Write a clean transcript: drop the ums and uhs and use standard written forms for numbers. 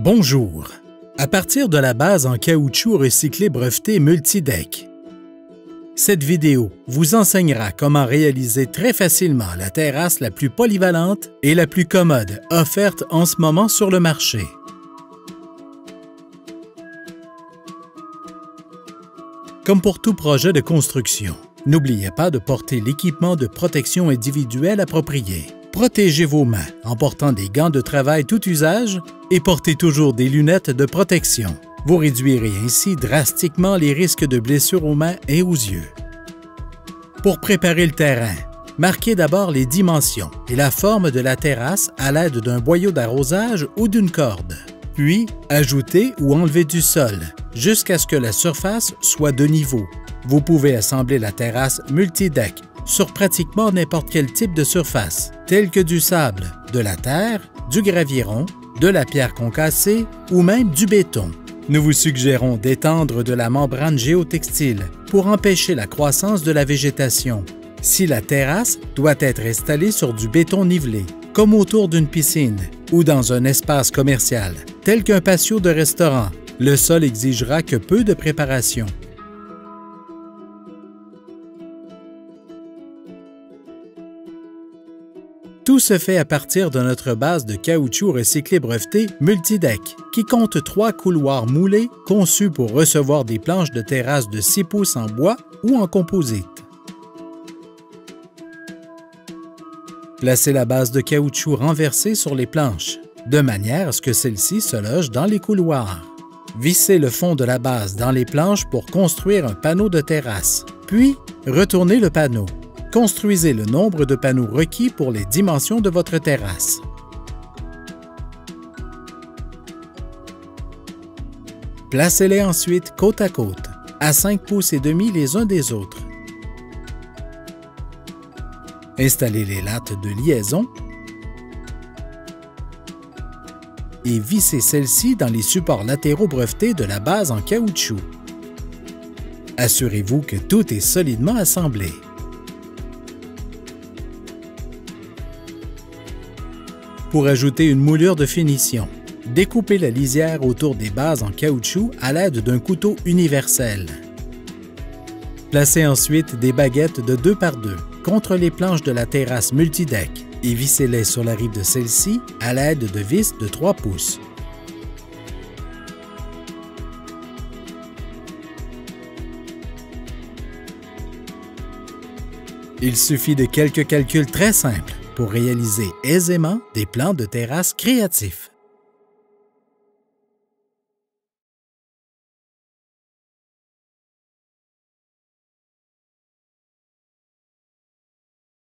Bonjour! À partir de la base en caoutchouc recyclé breveté Multideck. Cette vidéo vous enseignera comment réaliser très facilement la terrasse la plus polyvalente et la plus commode offerte en ce moment sur le marché. Comme pour tout projet de construction, n'oubliez pas de porter l'équipement de protection individuelle approprié. Protégez vos mains en portant des gants de travail tout usage et portez toujours des lunettes de protection. Vous réduirez ainsi drastiquement les risques de blessures aux mains et aux yeux. Pour préparer le terrain, marquez d'abord les dimensions et la forme de la terrasse à l'aide d'un boyau d'arrosage ou d'une corde. Puis, ajoutez ou enlevez du sol jusqu'à ce que la surface soit de niveau. Vous pouvez assembler la terrasse Multideck sur pratiquement n'importe quel type de surface, tel que du sable, de la terre, du graviron, de la pierre concassée ou même du béton. Nous vous suggérons d'étendre de la membrane géotextile pour empêcher la croissance de la végétation. Si la terrasse doit être installée sur du béton nivelé, comme autour d'une piscine ou dans un espace commercial, tel qu'un patio de restaurant, le sol exigera que peu de préparation. Tout se fait à partir de notre base de caoutchouc recyclé breveté Multideck, qui compte 3 couloirs moulés conçus pour recevoir des planches de terrasse de 6 pouces en bois ou en composite. Placez la base de caoutchouc renversée sur les planches, de manière à ce que celle-ci se loge dans les couloirs. Vissez le fond de la base dans les planches pour construire un panneau de terrasse, puis retournez le panneau. Construisez le nombre de panneaux requis pour les dimensions de votre terrasse. Placez-les ensuite côte à côte, à 5 pouces et demi les uns des autres. Installez les lattes de liaison et vissez celles-ci dans les supports latéraux brevetés de la base en caoutchouc. Assurez-vous que tout est solidement assemblé. Pour ajouter une moulure de finition, découpez la lisière autour des bases en caoutchouc à l'aide d'un couteau universel. Placez ensuite des baguettes de 2 par 2 contre les planches de la terrasse Multideck et vissez-les sur la rive de celle-ci à l'aide de vis de 3 pouces. Il suffit de quelques calculs très simples pour réaliser aisément des plans de terrasse créatifs.